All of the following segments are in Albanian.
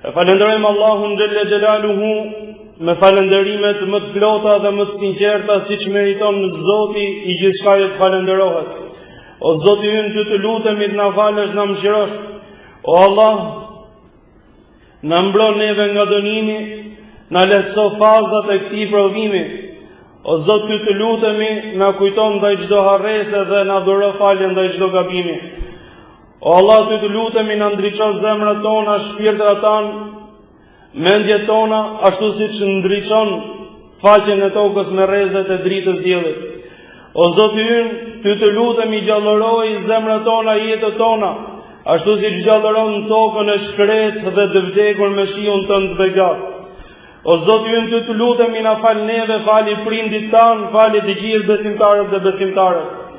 E falenderojmë Allahun xhelle xhelaluhu me falenderimet më të plota dhe më të sinqerta siç meriton Zoti i gjithçkaje të falenderohet. O Zoti ynë, ty të lutemi të na falësh, na mëshirosh. O Allah, na mbron neve nga dënimi, na lehtëso fazat e këtij provimi. O Zot, ty të lutemi, na kujton ndaj çdo harrese dhe na dhuro falje ndaj çdo gabimi. O Allah, ty të lutemi, na ndriço zemrat tona, shpirtrat tanë, mendjet tona, ashtu siç ndriçon faqen e tokës me rrezet e dritës diellit. O Zoti ynë, ty të lutemi, gjallëroj zemrat tona, jetët tona, ashtu siç gjallëron tokën e shkretë dhe të vdekur me shiun tënd të begat. O Zoti ynë, ty të lutemi, na fal neve, fali prindit tan, fali të gjithë besimtarët dhe besimtarët.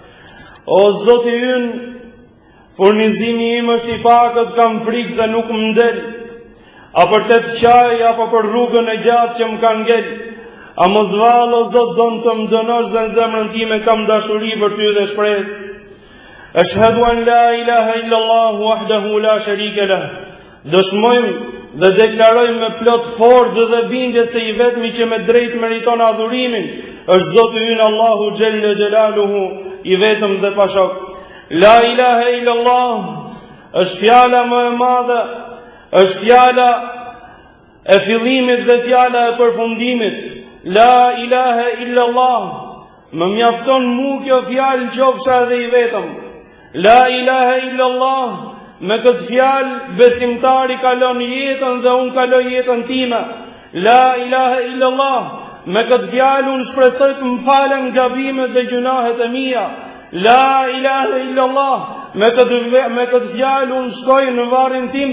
O Zoti ynë, furnizimi im është i pakët, kam frikë se nuk më ndel, a për të qaj, apo për rrugën e gjatë që më kanë ngel. A mos vallë, o Zot, donë të më dënosh dhe në zemrën time kam dashuri për ty dhe shpresë. Ashhadu an la ilaha illallah wahdahu la sharika lah. Dëshmojmë dhe deklarojmë me plot forcë dhe bindje se i vetmi që me drejt meriton adhurimin është Zoti ynë Allahu xhelle xhelaluhu, i vetëm dhe pa shok. La ilaha illallah është fjala më e madhe, është fjala e fillimit dhe fjala e përfundimit. La ilaha illallah, më mjafton mu kjo fjalë qofsha edhe i vetëm. La ilaha illallah, me këtë fjalë besimtari kalon jetën dhe unë kaloj jetën time. La ilaha illallah, me këtë fjalë unë shpresoj të më falen gabimet dhe gjunahet e mia. La ilaha illallah, me këtë fjalë unë shkoj në varrin tim.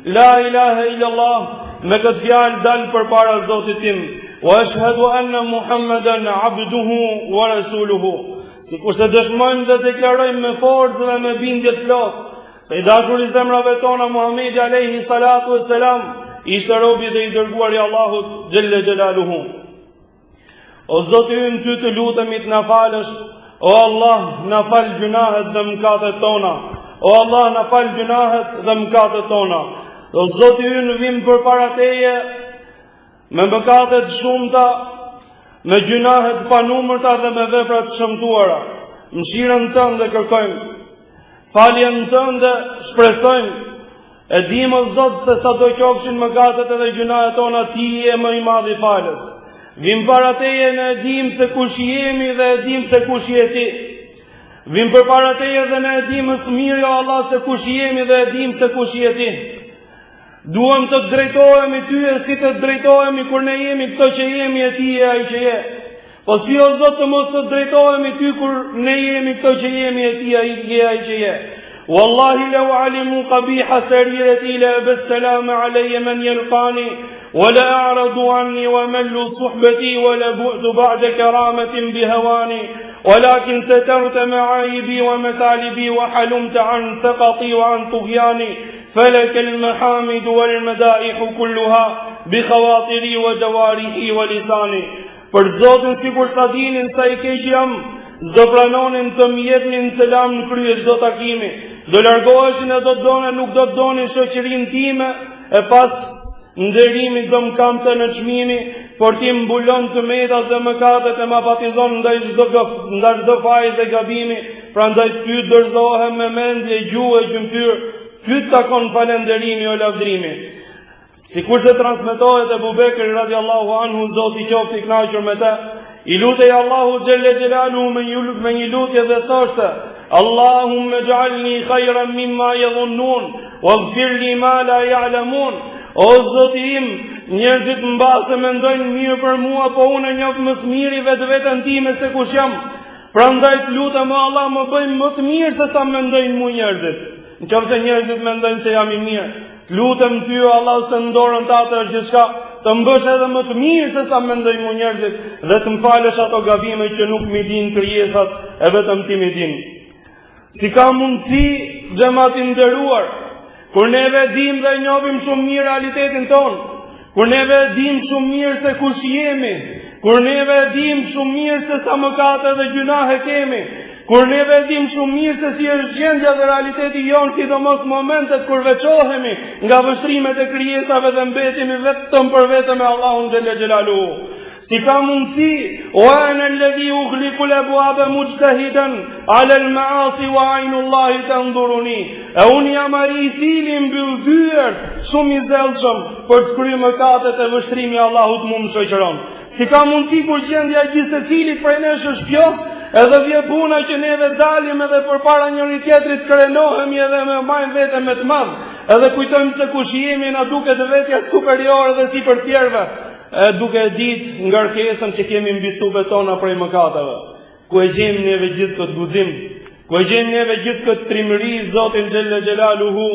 La ilaha illallah, me këtë fjalë dal përpara Zotit tim. Wa ashhadu anna Muhammadan abduhu wa rasuluhu. Sikurse dëshmojmë dhe deklarojmë me forcë dhe me bindje të plotë se i dashuri i zemrave tona Muhamedi alayhi salatu wassalam ishte robi dhe i dërguar i Allahut xhelle xhelaluhu. O Zoti ynë, ty të lutemi të na falësh. O Allah, na fal gjunahet dhe mëkatet tona. O Allah, na fal gjunahet dhe mëkatet tona. O Zoti ynë, vim përpara teje me mëkatet shumëta, me gjunahet panumërta dhe me veprat shëmtuara. Mëshirën tënde kërkojmë, faljen tënde shpresojmë. E dim o Zot se sa do qofshin mëkatet edhe gjunahet tona, ti je më i madh i falës. Vim para teje në e dim se kush jemi dhe e dim se kush je ti. Vim përpara teje dhe në e dim së miri o Allah se kush jemi dhe e dim se kush je ti. Duam të drejtohemi ty e si të drejtohemi kur ne jemi këto që jemi e ti e ai që je. Po si o Zot të mos të drejtohemi ty kur ne jemi këto që jemi e ti e ai që je. Wallahi law alimu qabiha sarirati la bisalam alayya man yalqani ولا أعرضوا عني وملوا صحبتي ولا بعد بعد كرامة بهواني ولكن سترت معايبي ومثالبي وحلمت عن سقطي وعن طغياني فلك المحامد والمدائح كلها بخواطري وجوارحي ولساني. Për Zotin sikur sa dinin sa i keq jam, s'do pranonin të më jepnin selam në krye çdo takimi. Do largoheshin e do të donin, nuk do të donin shoqërinë time, e pas nderimit do më kamte në çmimi, por ti mbulon të metat dhe mëkatet e më apatizon ndaj çdo fajë dhe gabimi. Prandaj ty dorëzohem me mendje, gjuhë e gjymtyr, ty takon falenderimi o lavdrimi. Sikur se transmetohet Ebu Bekri radiallahu anhu, Zoti qoftë i kënaqur me të, i lutej Allahu xhelle xhelaluhu me një lutje dhe thoshte: Allahumma ij'alni khayran mimma yadhunnun waghfir li ma la ya'lamun. O Zoti im, njerëzit mbase mendojnë mirë për mua, po unë e njoh më së miri vetveten time se kush jam. Prandaj të lutem o Allah, më bëj më të mirë se sa mendojnë mua njerëzit. Nëse njerëzit mendojnë se jam i mirë, të lutem ty o Allah se në dorën tënde është gjithçka, të mbësh edhe më të mirë se sa mendojnë mua njerëzit dhe të më falësh ato gabime që nuk mi din krijesat e vetëm ti mi din. Si ka mundësi, xhamati i nderuar, kur neve dim dhe njohim shumë mirë realitetin tonë, kur neve dim shumë mirë se kush jemi, kur neve dim shumë mirë se sa mëkate dhe gjunahe kemi, Kur neve dim shumë mirë se si është gjendja dhe realiteti jonë, sidomos momentet kur veçohemi nga vështrimet e krijesave dhe mbetemi vetëm për vetëm me Allahun xhelle xhelaluhu. Si ka mundësi, o ana alladhi ughliqu al-abwaba mujtahidan ala al-ma'asi wa 'aynu Allahi tanzuruni. E unë jam ai i cili mbyll dyert shumë i zellshëm për të kryer mëkatet e vështrimi i Allahut mu më shoqëron. Si ka mundësi kur gjendja e gjithë secilit prej nesh është kjo, edhe vje puna që neve dalim edhe përpara njëri tjetrit krenohemi edhe me majmë vete me të madh, edhe kujtojmë se kush jemi na duket vetja superiore dhe si për tjerëve, duke ditë ngarkesën që kemi mbi supet tona prej mëkateve. Ku e gjejmë neve gjithë këtë guxim, ku e gjejmë neve gjithë këtë trimëri, Zotin xhelle xhelaluhu.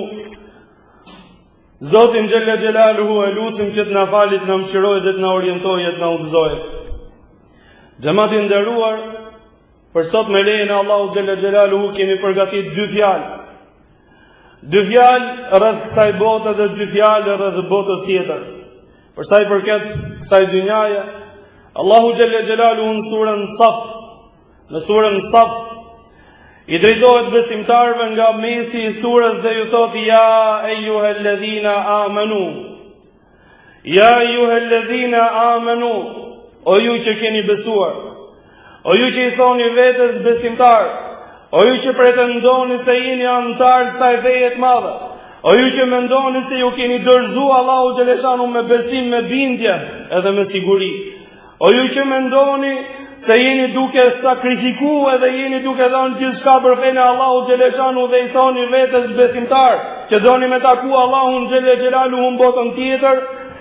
Zotin xhelle xhelaluhu e lutim që të na falit, na mëshirojë dhe të na orientojë, të na udhëzojë. Xhamati i nderuar, për sot me lejen e Allahut xhelle xhelaluhu kemi përgatitur dy fjalë. Dy fjalë rreth kësaj bote dhe dy fjalë rreth botës tjetër. Për sa i përket kësaj dynjaje, Allahu xhelle xhelaluhu në surën Saf, i drejtohet besimtarëve nga mesi i surës dhe ju thotë: Ja eyyuhalladhina amanu. Ja eyyuhalladhina amanu, o ju që keni besuar, o ju që i thoni vetes besimtar, o ju që pretendoni se jeni antar të kësaj feje të madhe, o ju që mendoni se ju keni dorëzuar Allahu xhaleshanu me besim, me bindje edhe me siguri, o ju që mendoni se jeni duke sakrifikuar dhe jeni duke dhënë gjithçka për fenë e Allahut xhaleshanu dhe i thoni vetes besimtar që doni me taku Allahun xhelle xhelaluhu në botën tjetër,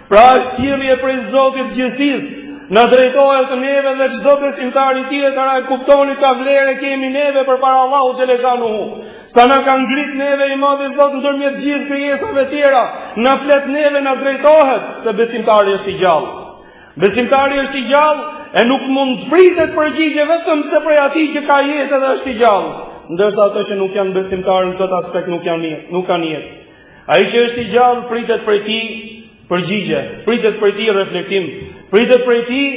pra është thirrje prej Zotit gjithësisë. Na drejtohet neve dhe çdo besimtari tjetër, ai kuptoni çfarë vlerë kemi neve përpara Allahut xhaleshanuhu. Sa na ka ngrit neve i madhi Zot ndërmjet gjithë krijesave tjera, na flet neve, na drejtohet se besimtari është i gjallë. Besimtari është i gjallë e nuk mund të pritet përgjigje vetëm se prej atij që ka jetë dhe është i gjallë, ndërsa ato që nuk janë besimtarë në këtë aspekt nuk kanë jetë. Ai që është i gjallë pritet prej tij përgjigje, pritet prej tij reflektim, pritet prej tij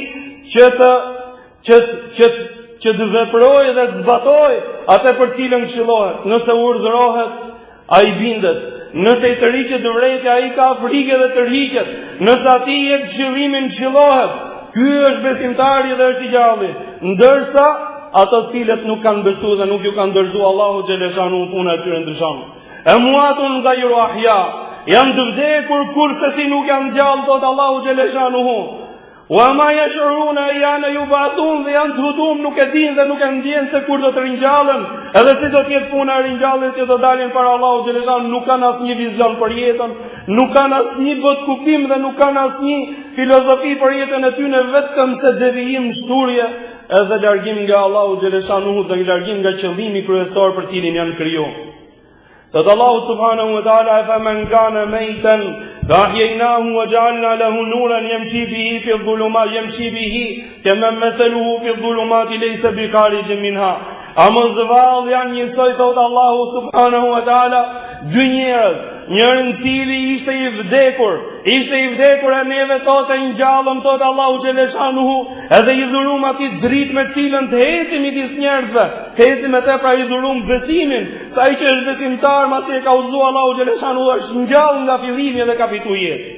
që të veprojë dhe të zbatojë atë për cilën këshillohet. Nëse urdhërohet, ai bindet. Nëse i tërhiqet vërejtja, ai ka frikë dhe tërhiqet. Nëse atij jep këshillimin, këshillohet. Ky është besimtari dhe është i gjalli. Ndërsa ato të cilët nuk kanë besuar dhe nuk ju kanë dorëzuar Allahu xhaleshanu punën e tyre ndryshon. Amwatun ghayru ahya, janë të vdekur kurse si nuk janë gjallë, thot Allahu xhaleshanuhu. Wa ma yash'uruna ayyana yub'athun, dhe janë të hutum, nuk e dinë dhe nuk e ndjen se kur do të ringjallën, edhe si do të jetë puna e ringjalljes që do dalin para Allahu xhaleshanu. Nuk kanë asnjë vizion për jetën, nuk kanë asnjë bot kuptim dhe nuk kanë asnjë filozofi për jetën e tyre, vetëm se devijim, shturje edhe largim nga Allahu xhaleshanu dhe largim nga qëllimi kryesor për cilin janë krijuar. Thot Allahu subhanahu wa ta'ala: "Faman kana maytan fa ahyaynahu wa ja'alna lahu nuran yamshi bihi fi adh-dhulumat yamshi bihi kama mathaluhu fi adh-dhulumati laysa bikharijin minha." A mos vallë janë njësoj, thot Allahu subhanahu wa ta'ala, dy njerëz, njërin cili ishte i vdekur e neve thotë ngjallëm, thot Allahu xhaleshanuhu, edhe i dhurum atij dritë me cilën të hecim midis njerëzve, hecim atë pra i dhurum besimin, sa ai që është besimtar masi e ka udhëzuar Allahu xhaleshanuhu është ngjallë nga fillimi dhe ka fituar jetë.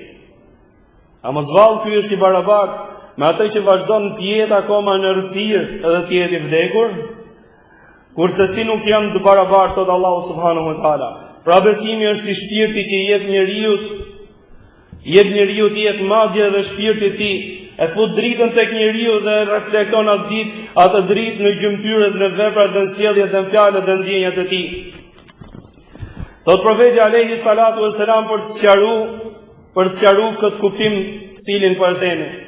A mos vallë ky është i barabartë me atë që vazhdon të jetë akoma në rësirë edhe të jetë i vdekur? Kurse si nuk janë të barabartë, thot Allahu subhanahu wa ta'ala. Pra besimi është si shpirti që jep njeriu të jetë madje dhe shpirti i tij e fut dritën tek njeriu dhe reflekton atë dritë në gjymtyrët, në veprat dhe në sjelljet dhe në fjalët dhe ndjenjat e tij. Thot profeti alayhi salatu wassalam për të sqaruar këtë kuptim cilin po e themi.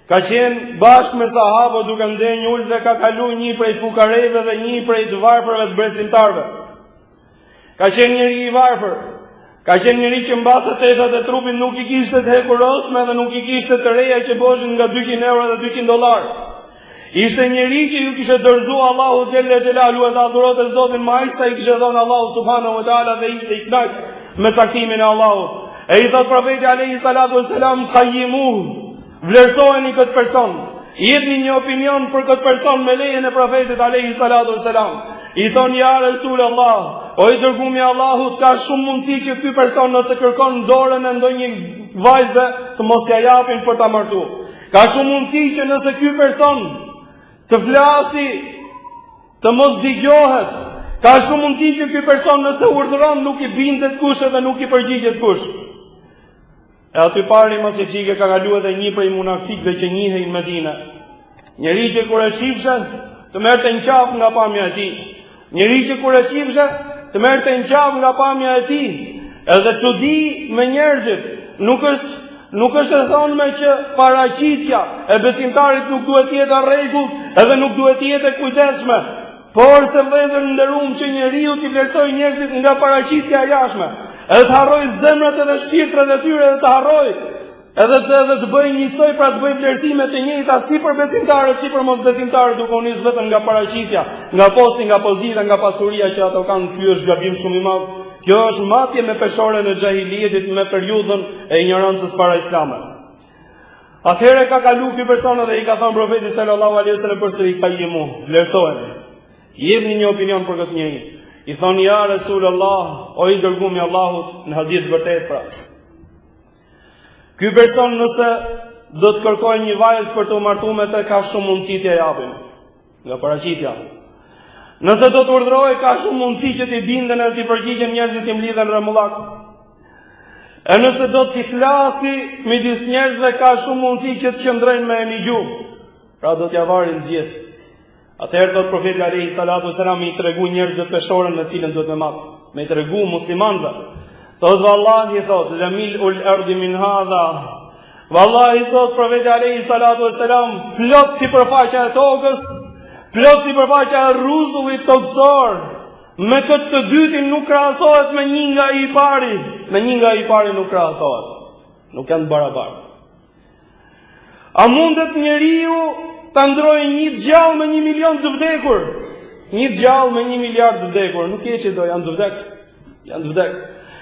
Ka qenë bashkë me sahabët duke ndenjë ul dhe ka kaluar një prej fukareve dhe një prej të varfërve të besimtarve. Ka qenë njëri i varfër, ka qenë njëri që mbase teshat e trupit nuk i kishte të hekur osme dhe nuk i kishte të reja që boshin nga 200 euro dhe 200 dolar. Ishte njëri që ju kishte dorëzuar Allahu xhelle xhelalu dhe adhurote Zotin më aq sa i kishte dhënë Allahu subhanahu wa taala dhe ishte i kënaq me caktimin e Allahut. E i thot profeti alayhi salatu wassalam: "Qayyimuhu", vlerësojeni këtë person, jepni një opinion për këtë person me lejen e profetit alayhi salatu wassalam. I thonë ja Rasulullah, o i dërguari i Allahut, ka shumë mundësi që ky person nëse kërkon dorën e ndonjë vajze të mos ja japin për ta martuar. Ka shumë mundësi që nëse ky person të flasi të mos dëgjohet. Ka shumë mundësi që ky person nëse urdhëron nuk i bindet kush edhe nuk i përgjigjet kush. E aty pari mos e çike ka kaluar edhe një prej munafikëve që njihej në Medinë. Njëri që kur e shifshe të merrte në qafë nga pamja e tij. Njëri që kur e shifshe të merrte në qafë nga pamja e tij. Edhe çudi me njerëzit, nuk është e thonme që paraqitja e besimtarit nuk duhet të jetë rregull, edhe nuk duhet të jetë e kujdesshme. Por se vëllezër nderuam që njeriu t'i vlerësoj njerëzit nga paraqitja e jashtme, edhe të harroj zemrat edhe shpirtrat e tyre, edhe të harroj edhe të bëj njësoj, pra të bëj vlerësime të njëjta si për besimtarët, si për mosbesimtarët, duke u nis vetëm nga paraqitja, nga posti, nga pozita, nga pasuria që ato kanë. Ky është gabim shumë i madh. Kjo është matje me peshore në xahilietit, me periudhën e ignorancës para islame. Atëherë ka kalu ky person dhe i ka thënë profetit sallallahu alaihi wasallam përsëri qayimu, vlerësoheni. Jepni një opinion për këtë njeri. I thonë ja Rasulullah, o i dërguari i Allahut, në hadith vërtet pra. Ky person nëse do të kërkojë një vajzë për të martuar me të, ka shumë mundësi t'ia japin nga paraqitja. Nëse do të urdhërojë, ka shumë mundësi që t'i binden e t'i përgjigjen njerëzit t'i mlidhen rremullak. E nëse do t'i flasi midis njerëzve, ka shumë mundësi që të qëndrojnë me një gjuhë. Pra do t'ia varin gjithë. Atëherë thot profeti alayhi salatu wasalam i tregu njerëzve peshorën në cilën duhet me marr, me i tregu muslimanëve. Thot vallahi thot lamil ul ardi min hadha. Vallahi thot profeti alayhi salatu wasalam, plot sipërfaqja e tokës, plot sipërfaqja e rruzullit tokësor, me këtë të dytin nuk krahasohet me një nga i pari. Me një nga i pari nuk krahasohet. Nuk janë barabartë. A mundet njeriu ta ndrojë një gjallë me 1 milion të vdekur? Një gjallë me 1 miliard të vdekur, nuk e që do, janë të vdek. Janë të vdek.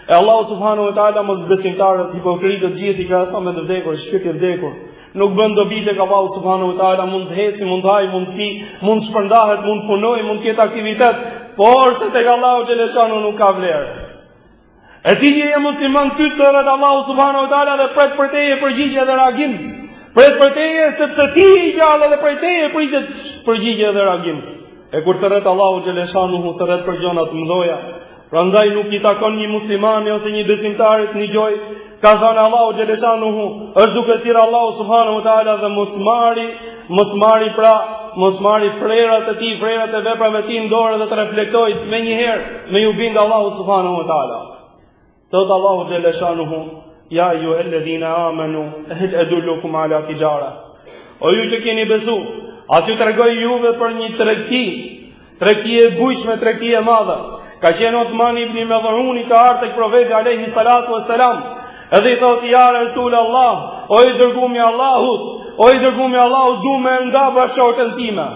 E Allahu subhanahu wa taala mos besimtarët, hipokritët gjithë i krahason me të vdekur, shpirti i vdekur. Nuk bën dobi tek Allahu subhanahu wa taala, mund të heci, mund të hajë, mund të pi, mund të shpërndahet, mund të punojë, mund të ketë aktivitet, por se tek Allahu xhaleshanu nuk ka vlerë. E ti që je musliman, ty të rrët Allahu subhanahu wa taala dhe pret për teje përgjigje dhe reagim. Pret për teje sepse ti i gjallë dhe prej teje pritet përgjigje dhe reagim. E kur të rrët Allahu xhaleshanu të rrët për gjona të mëdha. Prandaj nuk i takon një muslimani ose një besimtarit një gjoj, ka thënë Allahu xhaleshanuhu, është duke thirrë Allahu subhanahu wa taala dhe mos mari frerat e tij, frerat e veprave të tij në dorë dhe të reflektoj me një herë me ju bind Allahu subhanahu wa taala. Thot Allahu xhaleshanuhu, ja ayyuhalladhina amanu hal adullukum ala tijara. O ju që keni besu, aty tregoj juve për një tregti e bujshme, tregti e madhe. Ka qenë Uthman ibn Madhuni ka ardhur tek profeti alayhi salatu wassalam, edhe i thotë ja Rasulullah, o i dërguari i Allahut, o i dërguari i Allahut, du me nda bashortën time.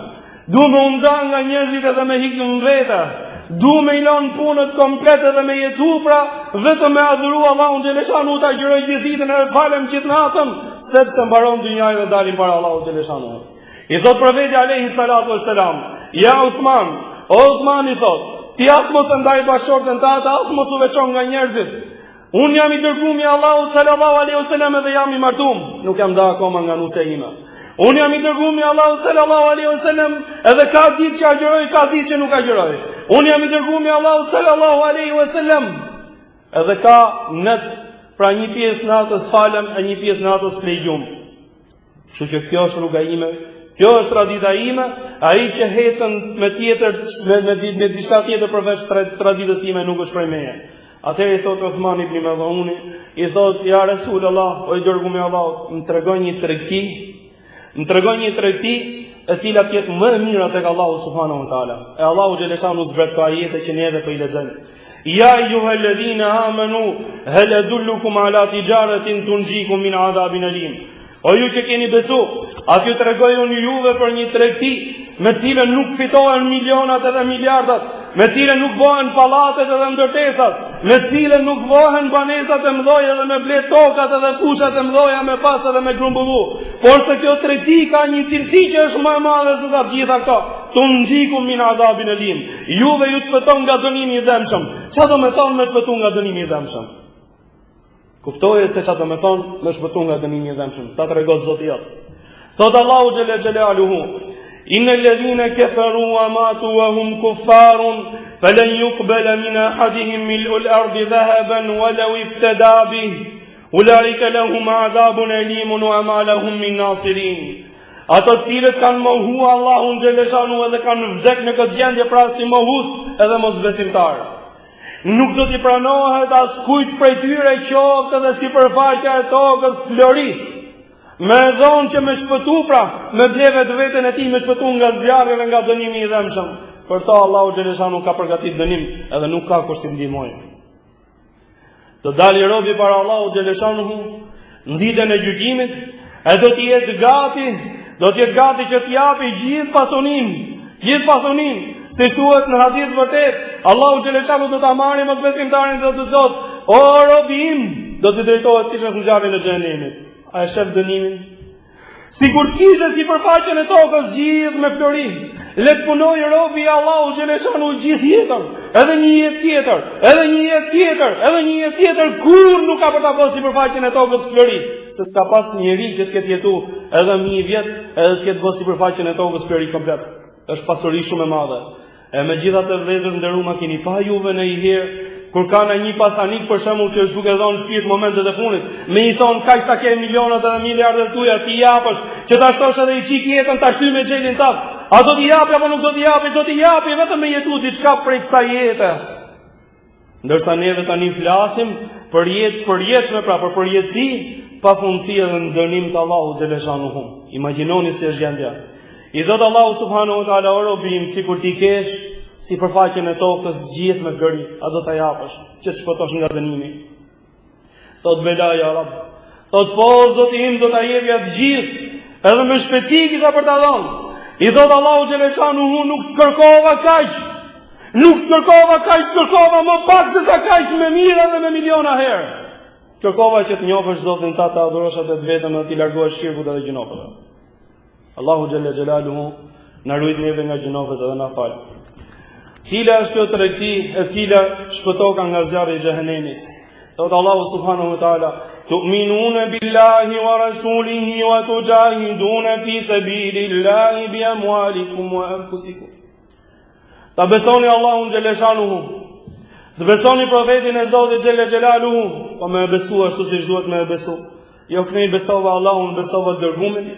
Du me nda nga njerëzit edhe me hikë në vete. Du me i lënë punët komplet edhe me jetu pra vetëm me adhuru Allahun xhaleshanu, ta gjëroj gjithë ditën edhe të falem gjithë natën, sepse mbaron dynjaja dhe dalim para Allahut xhaleshanu. I thot profeti alayhi salatu wassalam, ja Uthman, o Uthman i thot, ti as mos e ndaj bashortën tate, as mos u veçon nga njerëzit. Unë jam i dërguari i Allahut sallallahu alaihi wasallam dhe jam i martuar, nuk jam nda akoma nga nusja ime. Unë jam i dërguari i Allahut sallallahu alaihi wasallam, edhe ka ditë që agjëroj, ka ditë që nuk agjëroj. Unë jam i dërguari i Allahut sallallahu alaihi wasallam, edhe ka net, pra një pjesë natës falem e një pjesë natës flegjum. Kështu që kjo është rruga ime. Kjo është tradita ime, ai që hecën me tjetër me diçka tjetër përveç traditës time nuk është prej meje. Atëherë i thot Uthman ibn Madhuni, i thot ja Rasulullah, o i dërguari i Allahut, më tregon një tregti, e cila të jetë më e mira tek Allahu subhanahu wa taala. E Allahu xhaleshanu zbret ka ajete që neve po i lexojmë. Ja ayyuhalladhina amanu hal adullukum ala tijaratin tunjikum min adhabin alim. O ju që keni besu, aty tregoj unë juve për një tregti me cilën nuk fitohen milionat edhe miliardat, me cilën nuk bëhen pallatet edhe ndërtesat, me cilën nuk vohen banesat e mdhoja dhe me blet tokat edhe fushat e mdhoja me pas edhe me grumbullu. Por se kjo treti ka një cilësi që është më e madhe se sa gjitha këto. Tu ndhikum min adhabin alim. Juve ju shpëton nga dënimi i dëmshëm. Çfarë do të thonë me shpëtu nga dënimi i dëmshëm? Kuptoje se çfarë do të thonë me shpëtu nga dënimi i dëmshëm. Ta tregoj Zoti jot. Thot Allahu xhalla xhelaluhu: Inna alladhina kafaru wa matu wa hum kuffarun falan yuqbala min ahadihim mil'ul ardi dhahaban walau iftada bih ulaika lahum adhabun alimun wa ma lahum min nasirin. Ato cilët kanë mohu Allahun xhaleshanu edhe kanë vdek në këtë gjendje pra si mohus edhe mosbesimtar. Nuk do t'i pranohet as kujt prej tyre qoftë edhe sipërfaqja e tokës flori. Me dhonë që me shpëtu pra, me bleve të vetën e ti me shpëtu nga zjarri dhe nga dënimi i dhemshëm. Për ta Allahu xhaleshanu ka përgatit dënim edhe nuk ka kush t'i ndihmojë. Të dali robi para Allahu xhaleshanu në ditën e gjykimit, e do t'i jetë gati që t'japi gjithë pasunin, si thuhet në hadith vërtet, Allahu xhaleshanu do ta marrë mosbesimtarin dhe do të thotë: O robi im, do t'i drejtohet siç është në zjarrin e xhenemit. A e shef dënimin? Sikur kishe sipërfaqen e tokës gjithë me flori. Le të punojë robi i Allahu xhaleshanu gjithë jetën, edhe një jetë tjetër, kur nuk ka për ta bërë sipërfaqen e tokës flori. Se s'ka pas njeri që të ketë jetu edhe 1000 vjet, edhe të ketë bërë sipërfaqen e tokës flori komplet. Është pasuri shumë e madhe. E megjithatë vëllezër nderuar, keni pa juve në një herë kur ka në një pasanik për shembull që është duke dhënë shpirt momentet e fundit, me i thon kaq sa ke milionat edhe miliardet tuaja, ti japësh që ta shtosh edhe i çik jetën ta shty me xhelin tap. A do t'i japi apo nuk do t'i japi? Do t'i japi vetëm me jetu diçka prej kësaj jete. Ndërsa neve tani flasim për jetë përjetshme, pra për përjetësi, pafundësi edhe ndënim të Allahut xhaleshanuhu. Imagjinoni si është gjendja. I thot Allahu subhanahu wa taala: O robim, sikur ti kesh sipërfaqen e tokës gjithë me gëri, a do ta japësh që të shpëtosh nga dënimi? Thot bela ja Rabb. Thot po Zoti im, do ta jepja të gjithë, edhe me shpejtësi kisha për ta dhënë. I thot Allahu xhaleshanuhu: nuk të kërkova kaq. Kërkova më pak se sa kaq, me mira dhe me miliona herë. Kërkova që të njohësh Zotin ta, të adhurosh atë vetëm dhe të largohesh shirkut edhe gjunofeve. Allahu xhalla xhelaluhu na ruaj neve nga gjunofet edhe na fal. Cila është kjo tregti e cila shpëtoka nga zjarri i xhehenemit? Thot Allahu subhanahu wa taala: tu'minuna billahi wa rasulihi wa tujahiduna fi sabilillahi bi amwalikum wa anfusikum. Ta besoni Allahun xhaleshanuhu, të besoni profetin e Zotit xhelle xhelaluhu, po me besu ashtu siç duhet me besu. Jo kënej besova Allahun, besova dërgumin,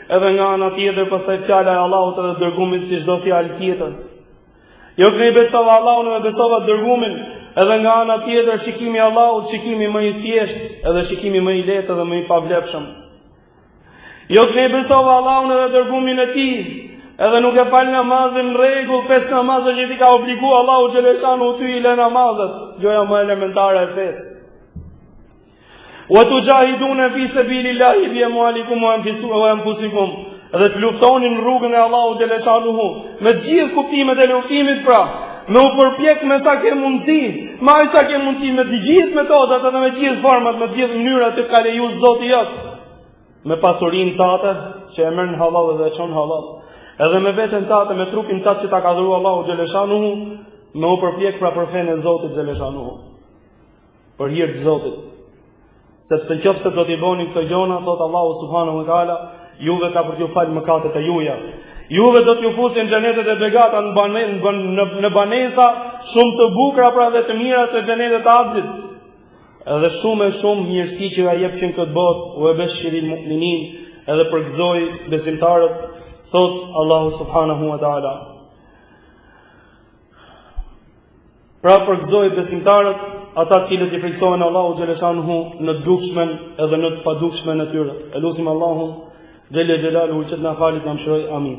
edhe nga ana tjetër pastaj fjala e Allahut edhe dërgumit si çdo fjalë tjetër. Jo kënej besova Allahun edhe besova dërgumin, edhe nga ana tjetër shikimi i Allahut, shikimi më i thjeshtë, edhe shikimi më i lehtë edhe më i pavlefshëm. Jo kënej besova Allahun edhe dërgumin e tij, edhe nuk e fal namazin në rregull, 5 namazë që ti ka obligu Allahu xhaleshanu ty i lë namazet, gjoja më elementare e fesë. Wa tujahiduna fi sabilillahi bi amwalikum wa anfusikum, edhe të luftoni në rrugën e Allahu xhaleshanuhu me të gjithë kuptimet e luftimit, pra me u përpjek me sa ke mundësi, me të gjithë metodat edhe me të gjithë format, me të gjithë mënyrat që ka leju Zoti jot, me pasurinë tate që e merr në halal dhe e çon halal, edhe me veten tate, me trupin tate që ta ka dhuruar Allahu xhaleshanuhu, me u përpjek pra për fenë e Zotit xhaleshanuhu, për hir të Zotit. Sepse nëse do t'i bëni këto gjona, thot Allahu subhanahu wa taala, juve ka për t'ju falë mëkatet e juaja. Juve do t'ju fusin në xhenetet e begata, në banesa shumë të bukura pra dhe të mira të xhenetet të Adlit. Edhe shumë mirësi që ja jep që në këtë botë, u e beshiril mu'minin, edhe përgëzoi besimtarët, thot Allahu subhanahu wa taala. Pra përgëzoi besimtarët, ata cilët i friksohen Allahu xhaleshanuhu në dukshmen edhe në të padukshmen e tyre. Elusim Allahun xhelle xhelaluhu që të na falit, na mëshiroj. Amin.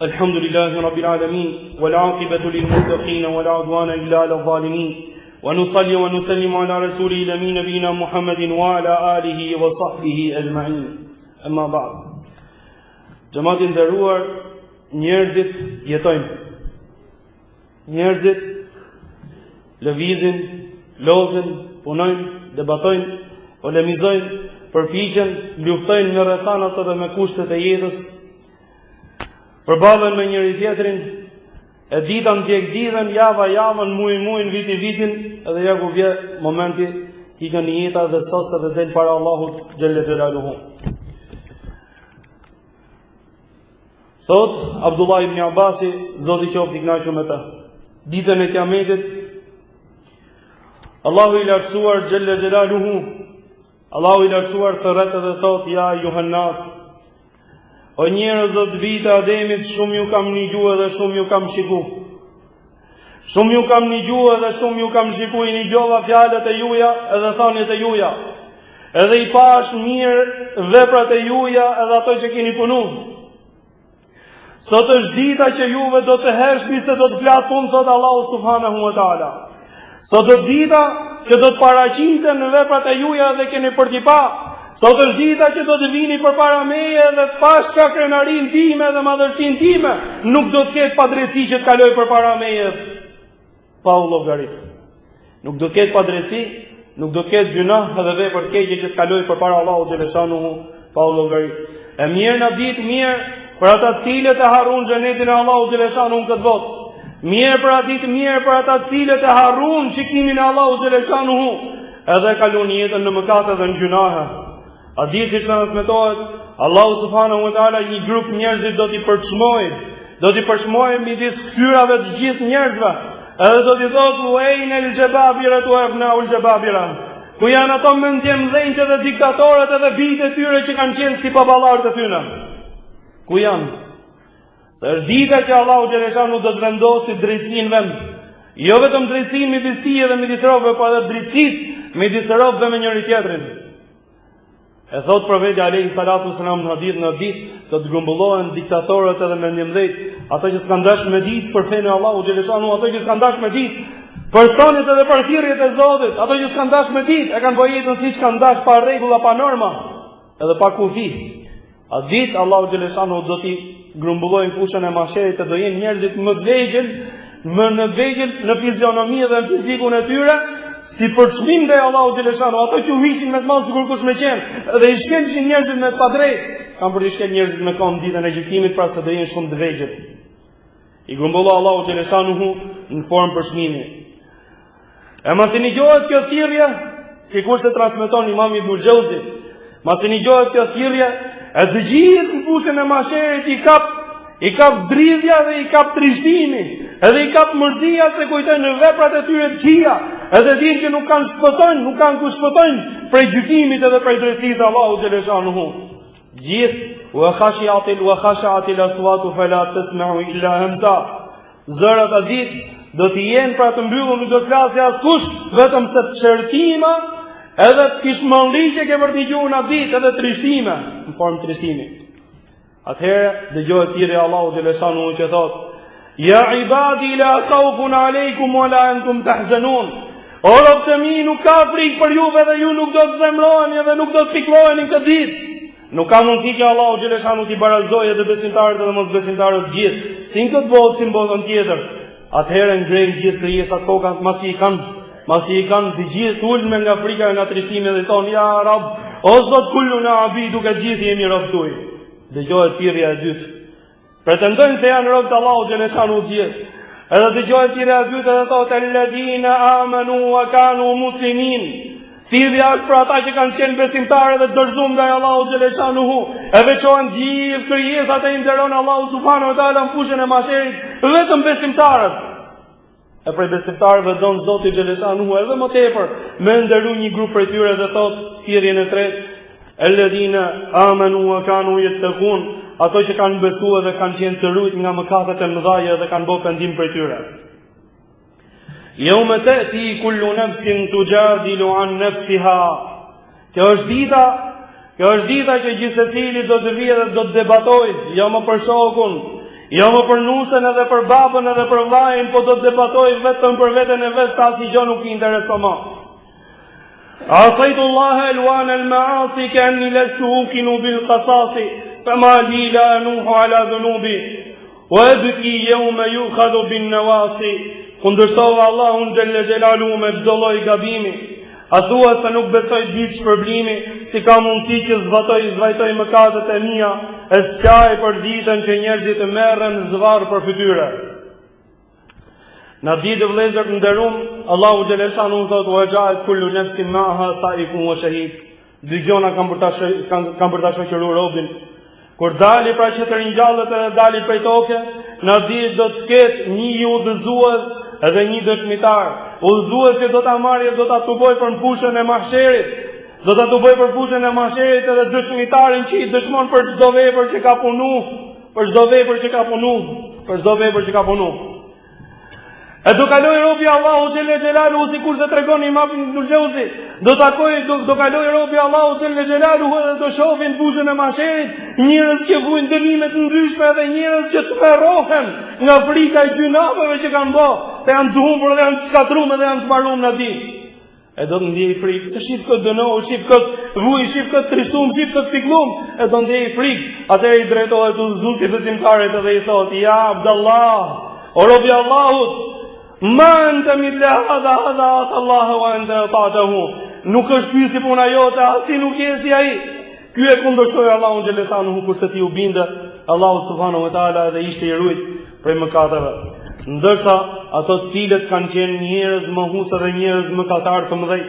Alhamdulillahi rabbil alamin, wal aqibatu lil muttaqin, wala udwana illa alal zalimin. ونصلي ونسلم على رسوله الأمين نبينا محمد وعلى آله وصحبه أجمعين أما بعد Gjamatin nderuar, njerëzit jetojnë. Njerëzit lëvizin, lozin, punojnë, debatojnë, polemizojnë, përpiqen, luftojnë me rrethanat dhe me kushtet e jetës, përballen me njëri tjetrin, e dita ndjek ditën, java javën, muin viti vitin, edhe ja ku vje momenti ikën jeta dhe sosë dhe del para Allahut xhelle xhelaluhu. Thot Abdullah ibn Abbasi, Zoti qoftë i kënaqur me ta, ditën e Kiametit, Allahu i lartësuar xhelle xhelaluhu, Allahu i lartësuar thërret dhe thot: Ja Yuhannas, o njerëz të vita Ademit, shumë ju kam nigjuar dhe shumë ju kam shiku. Shumë ju kam nigjuar dhe shumë ju kam shiku, i nigjova fjalët e juja edhe thanjet e juja. Edhe i pash mirë veprat e juja edhe ato që keni punuar. Sot është dita që juve do të hershni se do të flasun, thot Allahu subhanahu wa taala. Sot është dita që do të paraqiten në veprat e juja dhe keni për t'i pa. Sot është dita që do të vini përpara meje dhe pas krenarin time dhe madhështin time, nuk do të ketë padrejti që të kaloj përpara meje pa u llogarit. Nuk do të ketë padrejti, nuk do të ketë gjunah dhe vepër keqe që të kaloj përpara Allahu xhaleshanuhu pa u llogarit. E mirë në ditë mirë për ata të cilët e harrun xhenetin e Allahu xhaleshanuhu në këtë botë. Mirë për atë ditë mirë për ata të cilët e harrun shikimin e Allahu xhaleshanuhu, edhe kalon jetën në mëkate dhe në gjunahe. A di si transmetohet, Allahu subhanahu wa taala një grup njerëzit do t'i përçmojë midis fytyrave të gjithë njerëzve. Edhe do t'i thotë: "Uejna al-jababira wa abna'u al-jababira." Ku janë ato mendje mëdhenjtë dhe diktatorët edhe bijtë e tyre që kanë qenë si baballarët e tyre? Ku janë? Se është dita që Allahu xhaleshanu do të vendosë drejtësinë vend. Jo vetëm drejtësinë midis tij dhe midis robëve, por edhe drejtësinë midis robëve me njëri tjetrin. E thot profeti alayhi salatu wasalam në hadith, në ditë do të grumbullohen diktatorët edhe mendjemdhejt, ato që s'kan dashur me ditë për fenë e Allahu xhaleshanu, ato që s'kan dashur me ditë për thonjet edhe për thirrjet e Zotit, ato që s'kan dashur me ditë, e kanë bërë jetën siç kanë dashur, pa rregulla, pa norma, edhe pa kufi. A ditë Allahu xhaleshanu do t'i grumbullojnë fushën e mahsherit, do jenë njerëzit më të vegjël në fizionomi dhe në fizikun e tyre, si përçmim dhe Allahu xhaleshanu, ato që u hiqin me të madh sikur kush me qenë, dhe i shkelshin njerëzit me të padrejt, kanë për të shkel njerëzit me kohën ditën e gjykimit, pra se do jenë shumë të vegjël. I grumbullo Allahu xhaleshanu në formë përçmimi. E masi ngjohet kjo thirrje, sikur se transmeton Imam Ibn Xhauzi, masi ngjohet kjo thirrje, e të gjithë në fushën e mahsherit i kap dridhja dhe i kap trishtimi, edhe i kap mërzia se kujtojnë në veprat e tyre të këqija, edhe dinë që nuk kanë ku shpëtojnë prej gjykimit edhe prej drejtësisë Allahu xhaleshanuhu. Gjithë wa khashatil aswatu fala tasma'u illa hamsa. Zërat a ditë do të jenë pra të mbyllur, nuk do të flasë askush, vetëm se çertima edhe pishmolliqe ke për të dëgjuar në ditë edhe trishtime, në formë trishtimi. Atëherë dëgjohet thirrja e Allahu xhaleshanuhu që thotë: Ja ibadi la khawfun alaykum wa la antum tahzanun. O robët e mi, nuk ka frikë për juve dhe ju nuk do të zemroheni dhe nuk do të pikëlloheni këtë ditë. Nuk ka mundësi që Allahu xhaleshanuhu t'i barazojë edhe besimtarët edhe mosbesimtarët të gjithë, si në këtë botë si në botën tjetër. Atëherë ngrejnë gjithë krijesat kokën, masi i kanë të gjithë ulme nga frika e nga trishtimi dhe thonë: Ja Rab, o Zot, kulluna abidu, ka gjithë jemi rob tuaj. Dëgjohet thirrja e dytë. Pretendojnë se janë rob të Allahu xhaleshanuhu të gjithë. Edhe dëgjohet thirrja e dytë edhe thotë: Alladhina amanu wa kanu muslimin. Thirrja është për ata që kanë qenë besimtarë dhe dorëzuar ndaj Allahu xhaleshanuhu. E veçohen gjithë krijesat e nderon Allahu subhanahu wa taala në fushën e mahsherit, vetëm besimtarët. E prej besimtarëve don Zoti xhaleshanuhu edhe më tepër me nderu një grup prej tyre dhe thotë thirrjen e tretë: Alladhina amanu wa kanu yattaqun. Ato që kanë besuar dhe kanë qenë të ruajtur nga mëkatet e mëdha dhe kanë bërë pendim prej tyre. Yawma ta'ti kullu nafsin tujadilu an nafsiha. Kjo është dita që gjithë secili do të vijë dhe do të debatojë, jo më për shokun, Jo më për nusen edhe për babën edhe për vllajën, po do të debatoj vetëm për veten e vet sa asnjë gjë nuk i intereson më. Asaitu Allah alwan al-ma'asi ka'anni lastu uqinu bil qasasi fama li la anuhu ala dhunubi wa abki yawma yukhadhu bin nawasi. Kundërshtova Allahun xhelle xhelalu me çdo lloj gabimi. A thua se nuk besoj ditë shpërblimi, si ka mundësi që zvajtoj mëkatet e mia, e s'qaj për ditën që njerëzit e merren zvarr për fytyre. Në ditë vëllezër të nderuam, Allahu xhallahu shanu thotë: "Wa ja'al kullu nafsin ma'aha sa'iqun wa shahid." Dy gjona kanë për ta shoqëruar robin. Kur dali pra që të ringjallet edhe dali prej toke, në ditë do të ketë një udhëzues edhe një dëshmitar. Udhëzuesi do ta marrë, do ta tuboj për fushën e mahsherit. Do ta tuboj për fushën e mahsherit edhe dëshmitarin që i dëshmon për çdo vepër që ka punu, për çdo vepër që ka punu, për çdo vepër që ka punu. E do kaloj robi Allahu xhelle xhelalu sikur se tregon Imam Ibnul Xhauzi, do kaloj robi Allahu xhelle xhelalu edhe do shohin fushën e mahsherit njerëz që vujnë dënime të ndryshme dhe njerëz që tmerrohen nga frika e gjunafeve që kanë bërë, se janë të humbur dhe janë të shkatruar dhe janë të mbaruar në ditë. E do të ndjej frikë, se shif këtë dënohu, shif këtë vuj, shif këtë trishtum, shif këtë piklum, e do ndjej frikë. Atëherë i drejtohet udhëzuesit besimtarët edhe i thotë: "Ja Abdallah, o robi Allahut, ma anta mithla hadha asallahu wa anta ta'tahu." Nuk është ky si puna jote, as ti nuk je si ai. Ky e kundërshtoi Allahun xhaleshanuhu kurse ti u binde Allahu subhanahu wa taala dhe ishte i rujt prej mëkateve. Ndërsa ato të cilët kanë qenë njerëz mohues dhe njerëz mëkatar të mëdhej.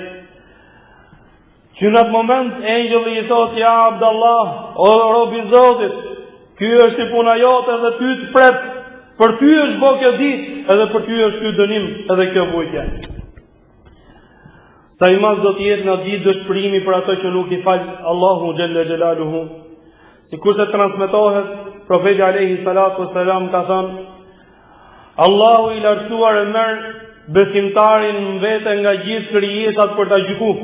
Që në atë moment engjëlli i thotë: "Ja Abdallah, o robi i Zotit, ky është i puna jote dhe ty të pret. Për ty është bë kjo ditë, edhe për ty është ky dënim, edhe kjo vujtje." Sa i madh do të jetë në ditë dëshpërimi për ato që nuk i fal Allahu xhelle xhelaluhu. Sikur se transmetohet, profeti alayhi salatu wassalam ka thënë: "Allahu i lartësuar e merr besimtarin në vete nga gjithë krijesat për ta gjykuar."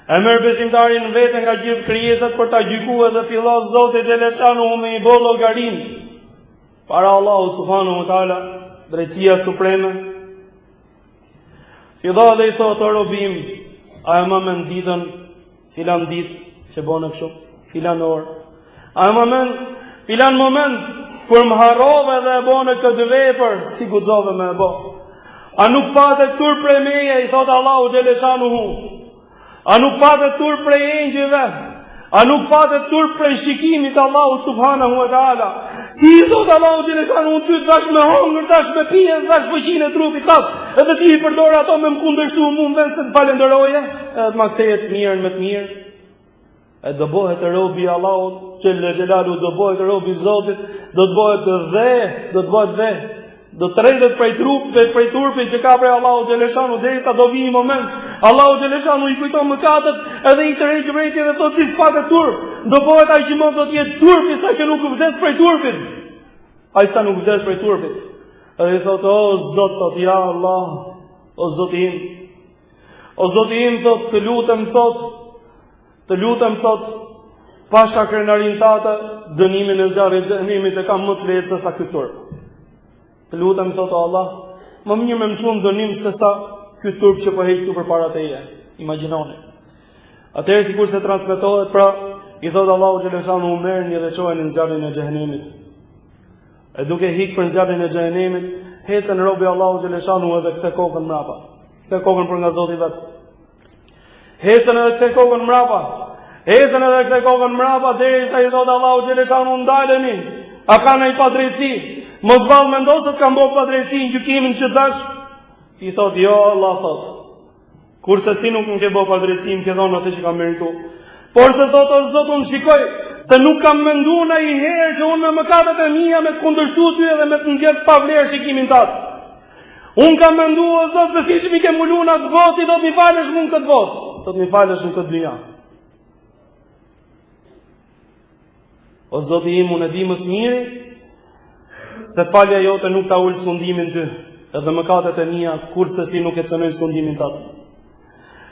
E merr besimtarin në vete nga gjithë krijesat për ta gjykuar dhe fillon Zoti xhaleshanuhu me i bë llogarin para Allahu subhanahu wa taala, drejtësia supreme. Fillon dhe i thotë: "O robim, a e më ditën filan ditë që bënë kështu, filan orë? A e më filan moment kur më harrove dhe e bënë këtë vepër si guxove me e bë? A nuk patë turp prej meje?" I thotë Allahu xhaleshanuhu. "A nuk patë turp prej engjëve? A nuk patë turp prej shikimit të Allahut subhanahu wa taala? Si i thotë Allahu xhaleshanuhu ty tash me hongër, tash me pije, tash fuqinë e trupit tat, edhe ti i përdor ato me më kundërshtu mua vend se të falenderoje, edhe të ma ktheje të mirën me të mirë." E do bëhet robi i Allahut xhelle xhelalu, do bëhet robi i Zotit, do të bëhet dhe do të rrendet prej turpit që ka prej Allahu xhaleshanu derisa do vi një moment Allahu xhaleshanu i kujton mëkatet edhe i tërheq vrejtje dhe thotë: "Si s'patë turp, do bëhet ai që mund do të jetë turpi sa që nuk vdes prej turpit." Ai sa nuk vdes prej turpit. Edhe i thotë: "O Zot, thotë, ja Allah, o Zoti im. O Zoti im, thotë, të lutem, thotë, pasha krenarin tate, dënimin e zjarrit të xhenemit e kam më të lehtë se sa ky turp. Të lutem, thotë, o Allah, më mirë me më shumë dënim se sa ky turp që po heq këtu përpara teje." Imagjinoni. Atëherë sikur se transmetohet, pra i thotë Allahu xhaleshanu: "Merrni dhe çojeni në zjarrin e xhenemit." E duke hik për zjarrin e xhenemit, hecën robi Allahu xhaleshanu edhe kthe kokën mbrapa. Kthe kokën për nga Zoti vet. Hecën edhe kthe kokën mbrapa. Hecën edhe kthe kokën mbrapa derisa i thotë Allahu xhaleshanu: "Ndaleni. A ka ndonjë padrejtësi? Mos vallë mendo se kanë bërë padrejtësi në gjykimin që dash." I thotë: "Jo, Allah thotë. Kurse si nuk më ke bërë padrejtësi, më ke dhënë atë që kam merituar. Por se thotë o Zot, unë shikoj se nuk kam menduar ndonjëherë që unë me mëkatet e mia me të kundërshtuar ty edhe me të nxjerr pa vlerë shikimin tat. Unë kam menduar o Zot se siç më ke mbuluar në atë botë, do të më falësh mua në këtë botë, do të më falësh në këtë dynja. O Zoti im, unë e di më së miri se falja jote nuk ta ul sundimin ty, edhe mëkatet e mia kurse si nuk e cënoj sundimin tat.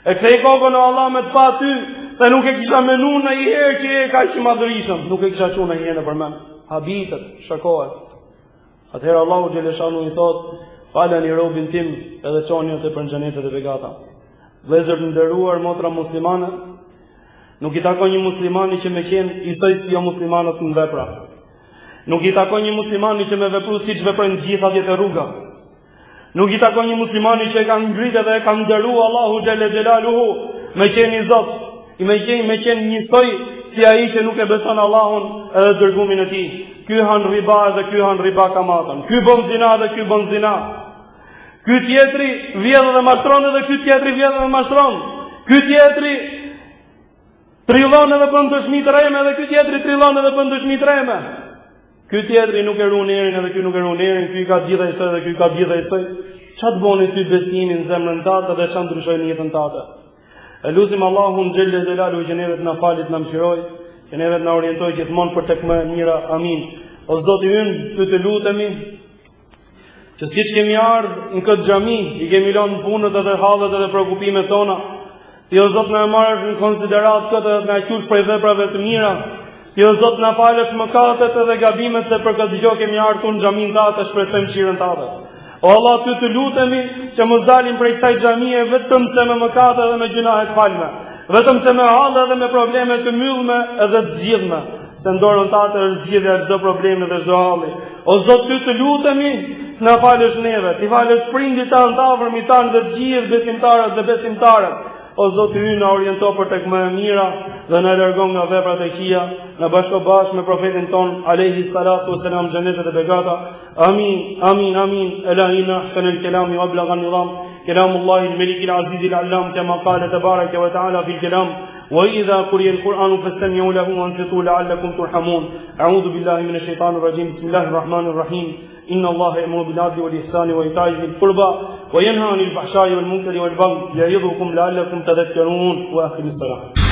E kthej kokën o Allah me të pa ty, se nuk e kisha menuar ndonjëherë që je kaq i madhërisëm, nuk e kisha thënë ndonjëherë për mend. habitet, shërkohet. Atëherë Allahu xhaleshanu i thot: "Falani robin tim, edhe çoni te për xhenetet e begata." Vëllezër të nderuar, motra muslimane, nuk i takon një muslimani që me qenë isoj si jo muslimanët në vepra. Nuk i takon një muslimani që me vepru siç veprojnë gjithë atje te rruga. Nuk i takon një muslimani që e ka ngritë dhe e ka nderuar Allahu xhelle xhelaluhu me qenë i Zot, i me qenë njësoj si ai që nuk e beson Allahun edhe dërgumin e tij. Ky han riba dhe ky han riba kamatën. Ky bën zina dhe ky bën zina. Ky tjetri vjedh dhe mashtron dhe ky tjetri vjedh dhe mashtron. Ky tjetri trillon edhe bën dëshmi të rreme dhe ky tjetri trillon edhe bën dëshmi të rreme. Ky tjetri nuk e ruan erin edhe ky nuk e ruan erin, ky ka gjithë asaj dhe ky ka gjithë asaj. Ç'a të bëni ty besimin në zemrën tënde dhe ç'a ndryshojnë në jetën tënde? Elusim Allahun xhelle xhelalu që neve të na falit, na mëshiroj, që neve të na orientojë gjithmonë për tek më e mira. Amin. O Zoti ynë, ty të lutemi që siç kemi ardhur në këtë xhami, i kemi lënë punët edhe hallet edhe shqetësimet tona. Ti o Zot na marrësh në konsiderat këtë dhe na qush prej veprave të mira. Ti o Zot na falësh mëkatet edhe gabimet se për këtë gjë kemi ardhur në xhamin tatë të shpresojmë mëshirën tënde. O Allah, ty të lutemi që mos dalim prej kësaj xhamie vetëm se me mëkate dhe me gjunahe të falme, vetëm se me halle dhe me probleme të mbyllme edhe të zgjidhme, se në dorën tatë është zgjidhja çdo problemi dhe çdo halli. O Zot, ty të lutemi na falësh neve, ti falësh prindit tanë, të afërmit tanë dhe të gjithë besimtarët dhe besimtarët. O Zoti ynë, na oriento për tek më e mira dhe na largon nga veprat e këqija, na bashko me profetin ton alayhi salatu wasalam xhenetet e begata. Amin, amin, amin. Elahina ahsan al-kalam wa ablagha an-nizam. Kalamullah al-malik al-aziz al-allam kama qala tabaraka wa ta'ala fil kalam. وإذا قرئ القرآن فاستمعوا له وانصتوا لعلكم ترحمون. أعوذ بالله من الشيطان الرجيم. بسم الله الرحمن الرحيم. إن الله يأمر بالعدل والإحسان وإيتاء ذي القربى وينهى عن الفحشاء والمنكر والبغي يعظكم لعلكم تذكرون. وآخر الصلاة.